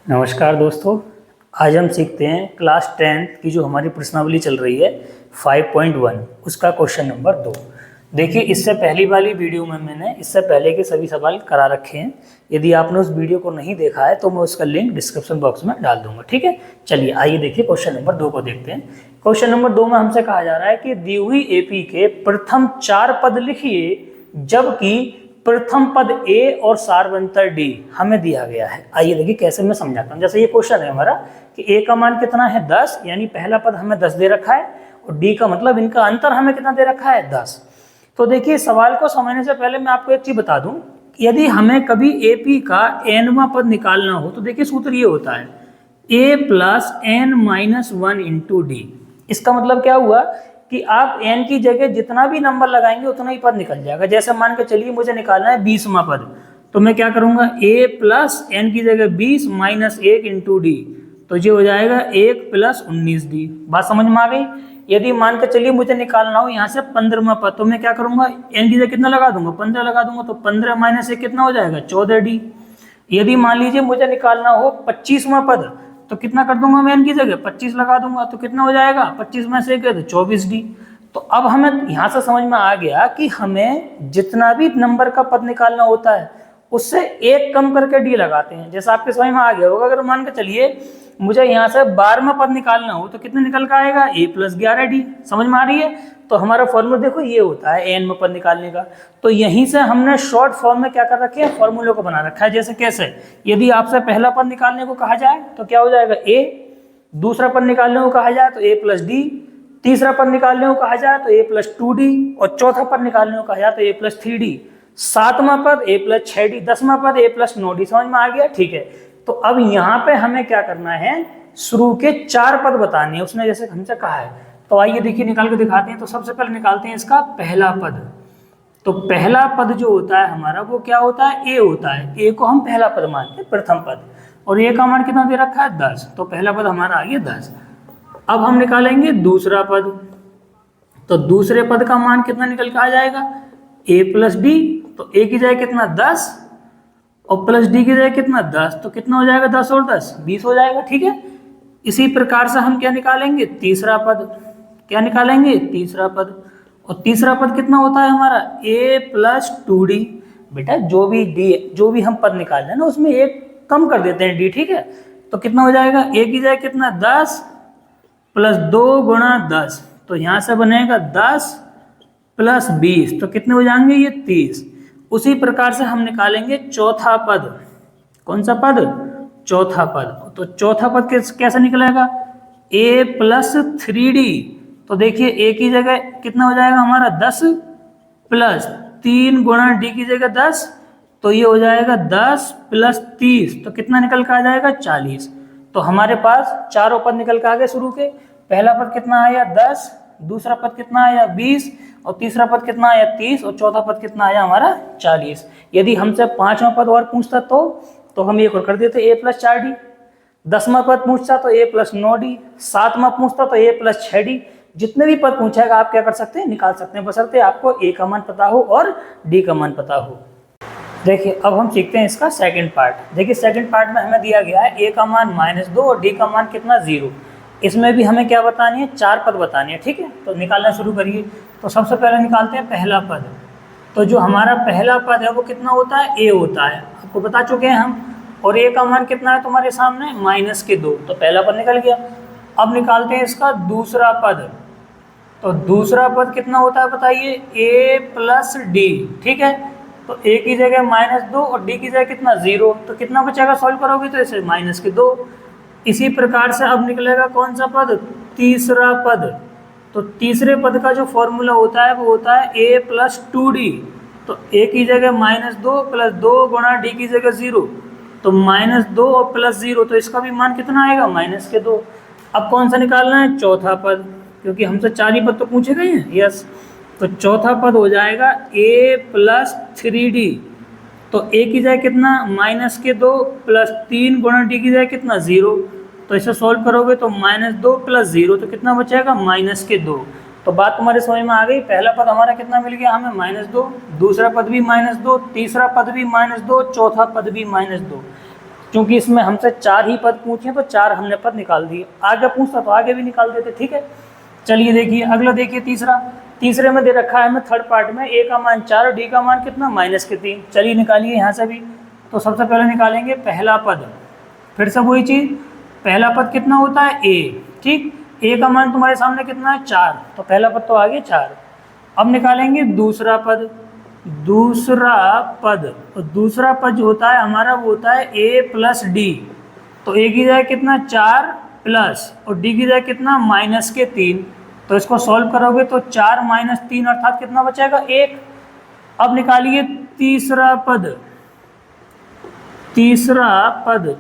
नमस्कार दोस्तों। आज हम सीखते हैं क्लास 10th की जो हमारी प्रश्नावली चल रही है 5.1 उसका क्वेश्चन नंबर 2। देखिए, इससे पहली वाली वीडियो में मैंने इससे पहले के सभी सवाल करा रखे हैं। यदि आपने उस वीडियो को नहीं देखा है तो मैं उसका लिंक डिस्क्रिप्शन बॉक्स में डाल दूंगा। ठीक है, चलिए आइए देखिए क्वेश्चन नंबर 2 को देखते हैं। क्वेश्चन नंबर 2 में हमसे कहा जा रहा है कि दी हुई एपी के प्रथम 4 पद लिखिए जबकि प्रथम पद ए और सारवंतर डी हमें दिया गया है। आइए देखिए कैसे मैं समझाता हूँ। जैसे ये क्वेश्चन है हमारा कि ए का मान कितना है 10, यानी पहला पद हमें 10 दे रखा है और डी का मतलब इनका अंतर हमें कितना दे रखा है 10। तो देखिए, सवाल को समझने से पहले मैं आपको एक चीज बता दूं, यदि हमें कभी एपी का एनवां पद निकालना हो तो देखिए सूत्र ये होता है A plus N minus 1 into D. इसका मतलब क्या हुआ कि आप n की जगह जितना भी नंबर लगाएंगे उतना ही पद निकल जाएगा। जैसे मान के चलिए मुझे निकालना है 20वां पद, तो मैं क्या करूंगा a प्लस एन की जगह 20 माइनस 1 इंटू डी, तो ये हो जाएगा 1 प्लस 19 डी। बात समझ में आ गई। यदि मान के चलिए मुझे निकालना हो यहाँ से 15वां पद, तो मैं क्या करूंगा n की जगह कितना लगा दूंगा 15 लगा दूंगा, तो 15 माइनस 1 कितना हो जाएगा 14 डी। यदि मान लीजिए मुझे निकालना हो 25वां पद, तो कितना कर दूंगा मैं n की जगह 25 लगा दूंगा, तो कितना हो जाएगा 25 में से 24 डी। तो अब हमें यहाँ से समझ में आ गया कि हमें जितना भी नंबर का पद निकालना होता है उससे एक कम करके डी लगाते हैं। जैसा आपके समझ में आ गया होगा, अगर मान के चलिए मुझे यहाँ से 12वां पद निकालना हो तो कितने निकल का आएगा a प्लस 11 डी। समझ में आ रही है। तो हमारा फॉर्मूला देखो ये होता है एन में पद निकालने का। तो यहीं से हमने शॉर्ट फॉर्म में क्या कर रखे हैं फॉर्मूले को बना रखा है। जैसे कैसे, यदि आपसे पहला पद निकालने को कहा जाए तो क्या हो जाएगा a, दूसरा पद निकालने को कहा जाए तो a प्लस डी, तीसरा पद निकालने को कहा जाए तो a प्लस 2d और चौथा पद निकालने को कहा जाए तो a प्लस 3d, सातवां पद a प्लस 6d, 10वां पद a प्लस 9d। समझ में आ गया। ठीक है, तो अब यहाँ पे हमें क्या करना है शुरू के 4 पद बताने हैं उसने जैसे हमसे कहा है। तो आइए देखिए निकाल के दिखाते हैं। तो सबसे पहले निकालते हैं इसका पहला पद। तो पहला पद जो होता है हमारा वो क्या होता है ए होता है। ए को हम पहला पद मानते हैं, प्रथम पद, और ए का मान कितना दे रखा है 10। तो पहला पद हमारा आ गया 10। अब हम निकालेंगे दूसरा पद। तो दूसरे पद का मान कितना निकल के आ जाएगा a प्लस डी। तो a की जगह कितना 10 और प्लस डी की जगह कितना 10, तो कितना हो जाएगा 10 और 10 20 हो जाएगा। ठीक है, इसी प्रकार से हम क्या निकालेंगे तीसरा पद। क्या निकालेंगे तीसरा पद, और तीसरा पद कितना होता है हमारा a प्लस 2d। बेटा जो भी हम पद निकाल रहे हैं ना उसमें एक कम कर देते हैं d। ठीक है, तो कितना हो जाएगा a की जगह कितना 10 प्लस 2 गुणा 10, तो यहाँ से बनेगा 10 प्लस 20, तो कितने हो जाएंगे ये 30। उसी प्रकार से हम निकालेंगे चौथा पद। कौन सा पद चौथा पद। तो चौथा पद कैसे निकलेगा a प्लस 3d। तो देखिए a की जगह कितना हो जाएगा हमारा 10 प्लस 3 गुणा d की जगह 10, तो ये हो जाएगा 10 प्लस 30, तो कितना निकल के आ जाएगा 40। तो हमारे पास चारों पद निकल के आ गए शुरू के। पहला पद कितना आया 10, दूसरा पद कितना आया 20 और तीसरा पद कितना आया 30 और चौथा पद कितना आया हमारा 40। यदि हमसे 5वां पद और पूछता तो हम एक और कर देते a प्लस 4d। 10वां पद पूछता तो a प्लस 9d, 7वां पूछता तो a प्लस 6d। जितने भी पद पूछेगा आप क्या कर सकते हैं निकाल सकते हैं, बशर्ते आपको a का मान पता हो और d का मान पता हो। देखिए अब हम सीखते हैं इसका सेकंड पार्ट। देखिए सेकंड पार्ट में हमें दिया गया है a का मान -2 और d का मान कितना 0। इसमें भी हमें क्या बतानी है 4 पद बतानी है। ठीक है, तो निकालना शुरू करिए। तो सबसे पहले निकालते हैं पहला पद। तो जो हमारा पहला पद है वो कितना होता है a होता है, आपको बता चुके हैं हम। और a का मान कितना है तुम्हारे सामने -2, तो पहला पद निकल गया। अब निकालते हैं इसका दूसरा पद। तो दूसरा पद कितना होता है बताइए a प्लस डी। ठीक है, तो a की जगह -2 और d की जगह कितना 0, तो कितना बचेगा सॉल्व करोगे तो इसे -2। इसी प्रकार से अब निकलेगा कौन सा पद तीसरा पद। तो तीसरे पद का जो फॉर्मूला होता है वो होता है a प्लस 2d। तो a की जगह -2 प्लस 2 गुणा d की जगह 0, तो -2 और प्लस 0, तो इसका भी मान कितना आएगा -2। अब कौन सा निकालना है चौथा पद, क्योंकि हमसे 4 ही पद तो पूछे गए हैं। यस, तो चौथा पद हो जाएगा a प्लस 3d। तो a की जगह कितना -2 प्लस 3 गुणा d की जगह कितना 0, तो इसे सॉल्व करोगे तो -2 प्लस 0, तो कितना बचेगा -2। तो बात तुम्हारे समझ में आ गई। पहला पद हमारा कितना मिल गया हमें -2, दूसरा पद भी -2, तीसरा पद भी -2, चौथा पद भी -2। क्योंकि इसमें हमसे 4 ही पद पूछे तो 4 हमने पद निकाल दिए, आगे पूछता तो आगे भी निकाल देते। ठीक है, चलिए देखिए अगला, देखिए तीसरे में दे रखा है हमें थर्ड पार्ट में a का मान 4 और d का मान कितना -3। चलिए निकालिए यहाँ से भी। तो सबसे पहले निकालेंगे पहला पद, फिर से वही चीज़, पहला पद कितना होता है a, ठीक, a का मान तुम्हारे सामने कितना है 4, तो पहला पद तो आ गया 4। अब निकालेंगे दूसरा पद, और दूसरा पद जो होता है हमारा वो होता है a प्लस डी। तो a की जगह कितना 4 प्लस और d की जगह कितना -3। तो इसको सॉल्व करोगे तो 4 - 3 अर्थात कितना बचेगा 1। अब निकालिए तीसरा पद,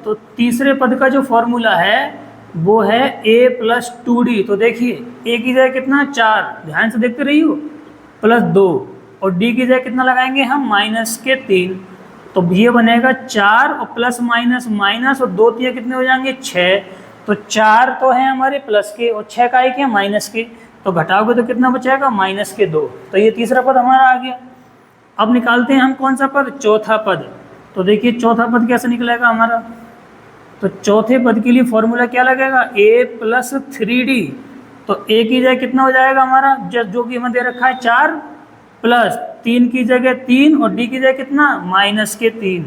तो तीसरे पद का जो फॉर्मूला है वो है a प्लस 2d। तो देखिए a की जगह कितना 4, ध्यान से देखते रहिए, प्लस 2 और d की जगह कितना लगाएंगे हम -3। तो ये बनेगा 4 और प्लस माइनस और 2 3 कितने हो जाएंगे 6। तो 4 तो है हमारे प्लस के और 6 का एक है माइनस के, तो घटाओगे तो कितना बचेगा -2। तो ये तीसरा पद हमारा आ गया। अब निकालते हैं हम कौन सा पद, चौथा पद। तो देखिए चौथा पद कैसे निकलेगा हमारा, तो चौथे पद के लिए फॉर्मूला क्या लगेगा a प्लस 3d। तो a की जगह कितना हो जाएगा हमारा, जो कि हमें दे रखा है 4 प्लस 3 की जगह 3 और d की जगह कितना -3।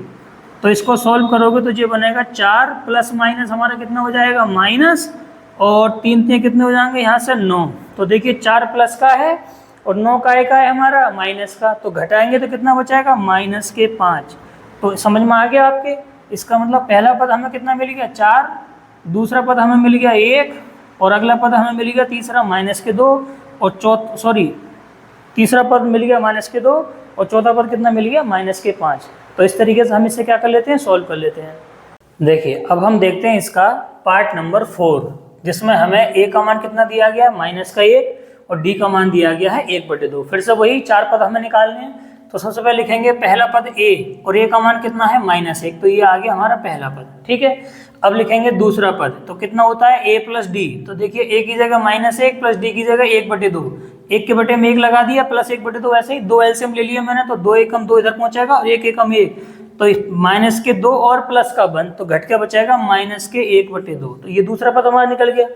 तो इसको सॉल्व करोगे तो ये बनेगा 4 प्लस माइनस हमारा कितना हो जाएगा माइनस, और 3 3 कितने हो जाएंगे यहाँ से 9। तो देखिए 4 प्लस का है और 9 का एक है हमारा माइनस का, तो घटाएंगे तो कितना बचाएगा -5। तो समझ में आ गया आपके, इसका मतलब पहला पद हमें कितना मिल गया 4, दूसरा पद हमें मिल गया 1 और अगला पद हमें मिल गया तीसरा -2 और तीसरा पद मिल गया -2 और चौथा पद कितना मिल गया -5। तो इस तरीके से हम इसे क्या कर लेते हैं, सॉल्व कर लेते हैं। देखिए अब हम देखते हैं इसका पार्ट नंबर 4, जिसमें हमें a का मान कितना दिया गया -1 और d का मान दिया गया है 1/2। फिर से वही 4 पद हमें निकालने हैं। तो सबसे पहले लिखेंगे पहला पद a और a का मान कितना है -1, तो ये आ गया हमारा पहला पद। ठीक है, अब लिखेंगे दूसरा पद, तो कितना होता है a प्लस डी। तो देखिए a की जगह -1 प्लस d की जगह 1/2, 1 के बटे में 1 लगा दिया प्लस 1/2, ऐसे ही 2 एलसीएम ले लिया मैंने, तो 2 एकम 2 इधर पहुंचेगा और 1 एकम 1, तो -2 और प्लस का बन, तो घट के बचेगा -1/2। तो ये दूसरा पद हमारा निकल गया।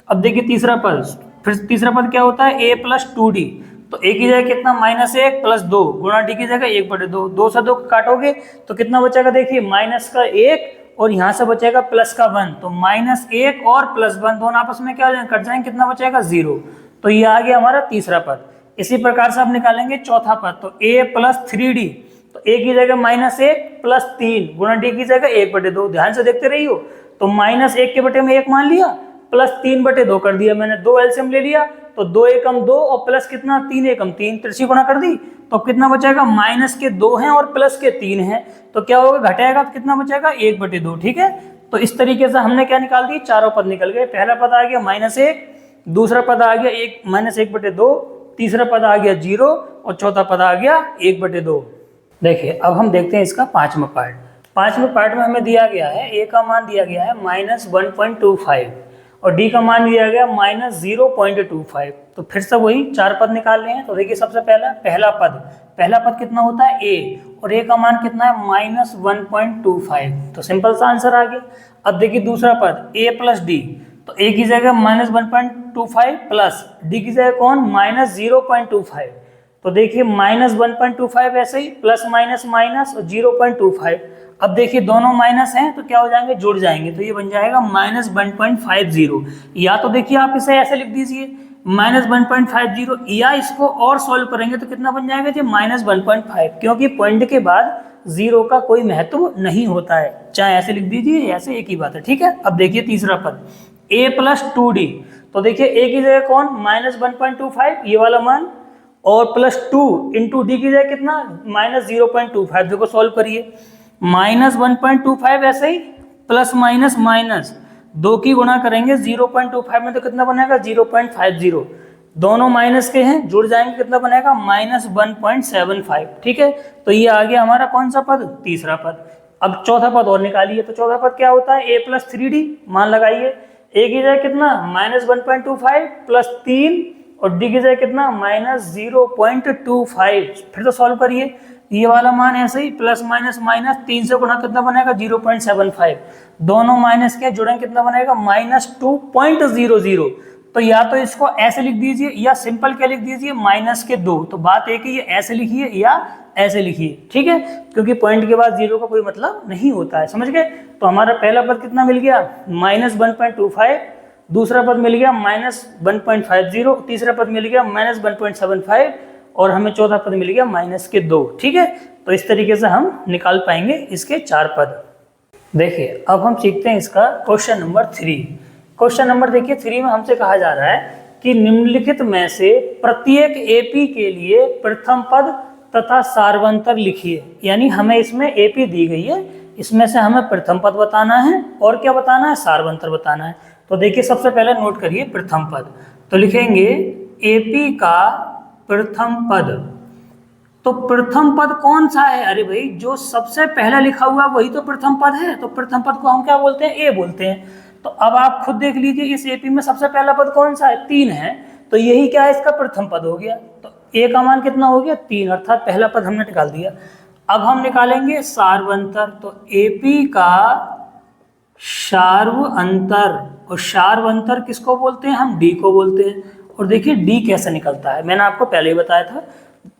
अब देखिए तीसरा पद, फिर तीसरा पद क्या होता है a प्लस 2d। तो a की जगह कितना -1 प्लस 2 गुणा d की जगह 1/2, 2 से 2 काटोगे तो कितना बचेगा, देखिए -1 और यहाँ से बचेगा प्लस का 1, तो -1 और +1 दोनों आपस में क्या कट जाएंगे, कितना बचेगा 0। तो ये आ गया हमारा तीसरा पद। इसी प्रकार से आप निकालेंगे चौथा पद, तो a प्लस 3d। तो a की जगह -1 प्लस 3 गुणा d की जगह 1/2, ध्यान से देखते रहिए। तो -1 के बटे में 1 मान लिया प्लस 3/2 कर दिया मैंने, 2 एलसीएम ले लिया, तो 2 एकम 2 और प्लस कितना 3 एकम 3, त्रिशी गुणा कर दी, तो कितना बचेगा -2 हैं और प्लस के 3 हैं, तो क्या होगा घटाएगा तो कितना बचेगा 1/2। ठीक है, तो इस तरीके से हमने क्या निकाल दिए, चारों पद निकल गए। पहला पद आ गया -1, दूसरा पद आ गया -1/2, तीसरा पद आ गया 0 और चौथा पद आ गया 1/2। देखिए अब हम देखते हैं इसका पांचवा पार्ट। पांचवें पार्ट में हमें दिया गया है a का मान दिया गया है -1.25 और d का मान दिया गया -0.25। तो फिर से वही 4 पद निकाल रहे हैं। तो देखिए सबसे पहला पद कितना होता है a और a का मान कितना है -1.25, तो सिंपल सा आंसर आ गया। अब देखिए दूसरा पद a प्लस d, तो a की जगह -1.25 प्लस d की जगह कौन -0.25, तो देखिए -1.25 ऐसे ही प्लस माइनस माइनस और 0.25। अब देखिए दोनों माइनस हैं तो क्या हो जाएंगे, जुड़ जाएंगे, तो ये बन जाएगा -1.50। या तो देखिए आप इसे ऐसे लिख दीजिए -1.50, या इसको और सॉल्व करेंगे तो कितना बन जाएगा जी -1.5, क्योंकि पॉइंट के बाद 0 का कोई महत्व नहीं होता है, चाहे ऐसे लिख दीजिए ऐसे, एक ही बात है। ठीक है, अब देखिए तीसरा पद a प्लस 2d, तो देखिए a की जगह कौन -1.25 ये वाला मान और प्लस 2 इंटू डी की जगह कितना -0.25, देखो सॉल्व करिए -1.25 ऐसे ही प्लस माइनस माइनस 2 की गुणा करेंगे 0.25 में तो कितना बनेगा 0.50, दोनों माइनस के हैं जुड़ जाएंगे, कितना बनेगा -1.75। ठीक है, तो ये आ गया हमारा कौन सा पद, तीसरा पद। अब चौथा पद और निकालिए, तो चौथा पद क्या होता है a प्लस 3d, मान लगाइए a की जगह कितना -1.25 प्लस 3 और d की जगह कितना -0.25। फिर तो सॉल्व करिए ये वाला मान ऐसे ही प्लस माइनस माइनस 3 से गुना कितना बनेगा 0.75, दोनों माइनस के जुड़े कितना बनेगा -2.00। तो या तो इसको ऐसे लिख दीजिए या सिंपल क्या लिख दीजिए -2। तो बात एक ही है, ऐसे लिखिए या ऐसे लिखिए, ठीक है, क्योंकि पॉइंट के बाद 0 का कोई मतलब नहीं होता है, समझ गए। तो हमारा पहला पद कितना मिल गया -1.25, दूसरा पद मिल गया -1.50, तीसरा पद मिल गया -1.75 और हमें चौथा पद मिल गया -2, ठीक है। तो इस तरीके से हम निकाल पाएंगे इसके 4 पद। देखिए अब हम सीखते हैं इसका क्वेश्चन नंबर 3। क्वेश्चन नंबर देखिए 3 में हमसे कहा जा रहा है कि निम्नलिखित में से प्रत्येक एपी के लिए प्रथम पद तथा सार्वंतर लिखिए। यानी हमें इसमें एपी दी गई है, इसमें से हमें प्रथम पद बताना है और क्या बताना है, सार्वंतर बताना है। तो देखिए सबसे पहले नोट करिए प्रथम पद, तो लिखेंगे एपी का प्रथम पद। तो प्रथम पद कौन सा है, अरे भाई जो सबसे पहला लिखा हुआ वही तो प्रथम पद है। तो प्रथम पद को हम क्या बोलते हैं, ए बोलते हैं। तो अब आप खुद देख लीजिए इस एपी में सबसे पहला पद कौन सा है, 3 है, तो यही क्या है, इसका प्रथम पद हो गया। तो ए का मान कितना हो गया 3, अर्थात पहला पद हमने निकाल दिया। अब हम निकालेंगे सार्वंतर। तो एपी का सार्वंतर, और सार्वंतर किसको बोलते हैं, हम डी को बोलते हैं। और देखिए डी कैसे निकलता है, मैंने आपको पहले ही बताया था,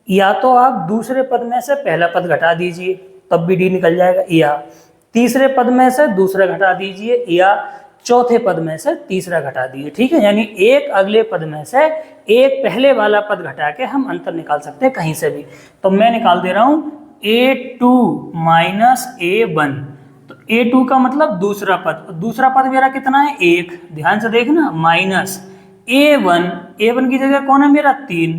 या तो आप दूसरे पद में से पहला पद घटा दीजिए तब भी डी निकल जाएगा, या तीसरे पद में से दूसरा घटा दीजिए, या चौथे पद में से तीसरा घटा दीजिए, ठीक है। यानी एक अगले पद में से एक पहले वाला पद घटा के हम अंतर निकाल सकते हैं कहीं से भी। तो मैं निकाल दे रहा हूं A2 माइनस A1। तो A2 का मतलब दूसरा पद, दूसरा पद मेरा कितना है 1, ध्यान से देखना, माइनस A1 की जगह कौन है मेरा 3।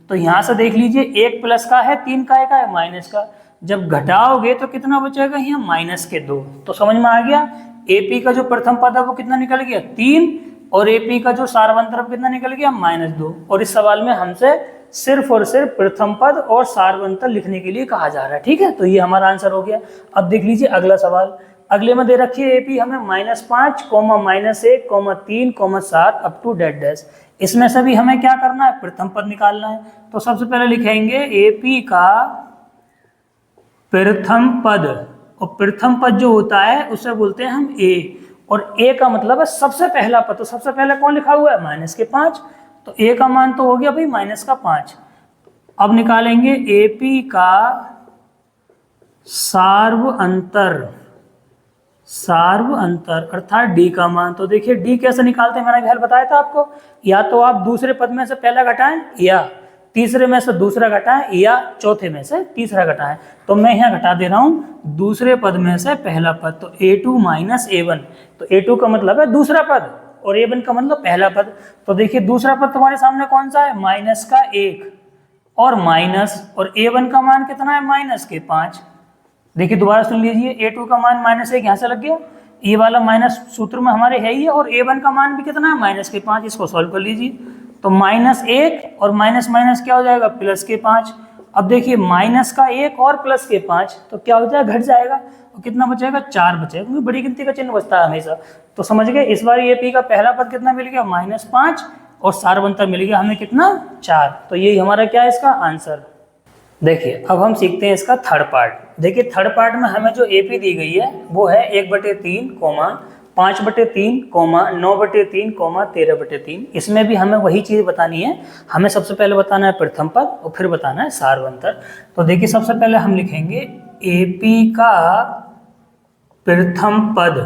तो यहां से देख लीजिए 1 प्लस का है, 3 का है माइनस का, जब घटाओगे तो कितना बचेगा यहाँ -2। तो समझ में आ गया, एपी का जो प्रथम पद है वो कितना निकल गया 3, और एपी का जो सार्वंतर कितना निकल गया -2। और इस सवाल में हमसे सिर्फ और सिर्फ प्रथम पद और सार्वंतर लिखने के लिए कहा जा रहा है, ठीक है। तो ये हमारा आंसर हो गया। अब देख लीजिए अगला सवाल, अगले में दे रखी है एपी हमें -5, -1, 3, 7 अप टू डैश। इसमें से भी हमें क्या करना है, प्रथम पद निकालना है। तो सबसे पहले लिखेंगे एपी का प्रथम पद, और प्रथम पद जो होता है उसे बोलते हैं हम ए, और ए का मतलब है सबसे पहला पद। तो सबसे पहले कौन लिखा हुआ है -5, तो ए का मान तो हो गया भाई -5। अब निकालेंगे एपी का सार्वंतर, सार्वंतर अर्थात डी का मान। तो देखिए डी कैसे निकालते हैं, मैंने पहले बताया था आपको, या तो आप दूसरे पद में से पहला घटाएं, या तीसरे में से दूसरा घटाएं, या चौथे में से तीसरा घटाएं। तो मैं यहाँ घटा दे रहा हूँ दूसरे पद में से पहला पद, तो A2 माइनस A1। तो A2 का मतलब है दूसरा पद और A1 का मतलब पहला पद। तो देखिए दूसरा पद तुम्हारे सामने कौन सा है, -1 और माइनस, और A1 का मान कितना है -5। देखिए दोबारा सुन लीजिए, A2 का मान -1 यहाँ से लग गया, ये वाला माइनस सूत्र में हमारे है ही है, और A1 का मान भी कितना है -5। इसको सॉल्व कर लीजिए, तो -1 और माइनस माइनस क्या हो जाएगा +5। अब देखिए -1 और +5 तो क्या हो जाएगा, घट जाएगा, और कितना बचेगा 4 बचेगा, क्योंकि बड़ी गिनती का चिन्ह बचता है हमेशा। तो समझ गए, इस बार एपी का पहला पद कितना मिल गया -5, और सार्वंतर मिल गया हमें कितना 4। तो यही हमारा क्या है इसका आंसर। देखिए अब हम सीखते हैं इसका थर्ड पार्ट। देखिए थर्ड पार्ट में हमें जो एपी दी गई है वो है 1/3, 5/3, 9/3, 13/3। इसमें भी हमें वही चीज़ बतानी है, हमें सबसे पहले बताना है प्रथम पद और फिर बताना है सार्वंतर। तो देखिए सबसे पहले हम लिखेंगे एपी का प्रथम पद।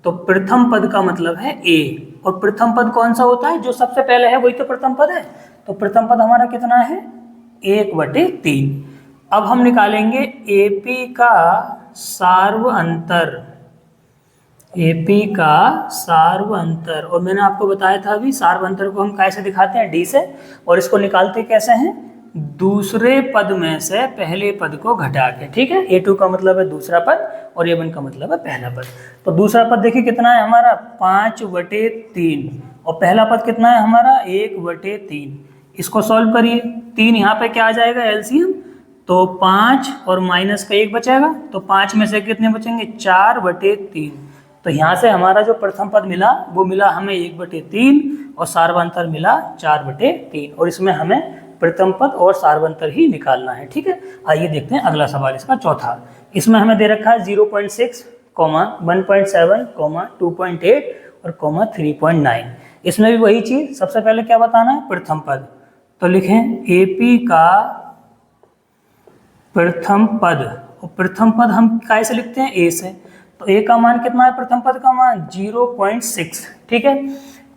तो प्रथम पद का मतलब है ए, और प्रथम पद कौन सा होता है, जो सबसे पहले है वही तो प्रथम पद है। तो प्रथम पद हमारा कितना है 1/3। अब हम निकालेंगे एपी का सार्वंतर, एपी का सार्वंतर। और मैंने आपको बताया था अभी सार्वंतर को हम कैसे दिखाते हैं, डी से, और इसको निकालते कैसे हैं, दूसरे पद में से पहले पद को घटा के, ठीक है। A2 का मतलब है दूसरा पद और A1 का मतलब है पहला पद। तो दूसरा पद देखिए कितना है हमारा 5/3, और पहला पद कितना है हमारा 1/3। इसको सॉल्व करिए, 3 यहाँ पे क्या आ जाएगा एलसीएम, तो 5 और माइनस का 1 बचेगा, तो 5 में से कितने बचेंगे 4/3। तो यहाँ से हमारा जो प्रथम पद मिला वो मिला हमें 1/3, और सार्वंतर मिला 4/3, और इसमें हमें प्रथम पद और सार्वंतर ही निकालना है। ठीक है, आइए देखते हैं अगला सवाल इसका चौथा। इसमें हमें दे रखा है 0.6, 1.7, 2.8 और 3.9। इसमें भी वही चीज, सबसे पहले क्या बताना है, प्रथम पद। तो लिखें एपी का प्रथम पद, और प्रथम पद हम काय से लिखते हैं, ए से। तो ए का मान कितना है, प्रथम पद का मान 0.6। ठीक है,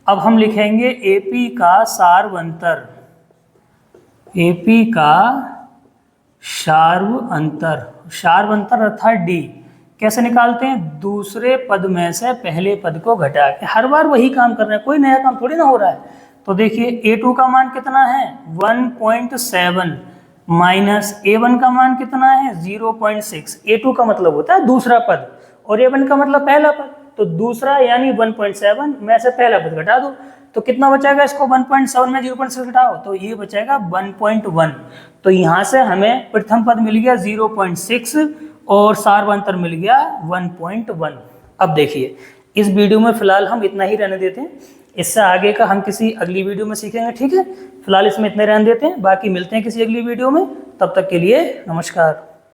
अब हम लिखेंगे एपी का सार्वंतर, एपी का सार्वंतर, सार्वंतर अर्थात डी कैसे निकालते हैं, दूसरे पद में से पहले पद को घटा के। हर बार वही काम कर रहे हैं, कोई नया काम थोड़ी ना हो रहा है। तो देखिए A2 का मान कितना है 1.7 माइनस A1 का मान कितना है 0.6। A2 का मतलब होता है दूसरा पद और A1 का मतलब पहला पद। तो दूसरा यानी 1.7 में से पहला पद घटा दो, तो कितना बचेगा, इसको 1.7 में 0.6 घटाओ तो ये बचेगा 1.1। तो यहाँ से हमें प्रथम पद मिल गया 0.6 और सार्वंतर मिल गया 1.1। अब देखिए इस वीडियो में फिलहाल हम इतना ही रहने देते हैं, इससे आगे का हम किसी अगली वीडियो में सीखेंगे। ठीक है, फिलहाल इसमें इतने रहने देते हैं, बाकी मिलते हैं किसी अगली वीडियो में। तब तक के लिए नमस्कार।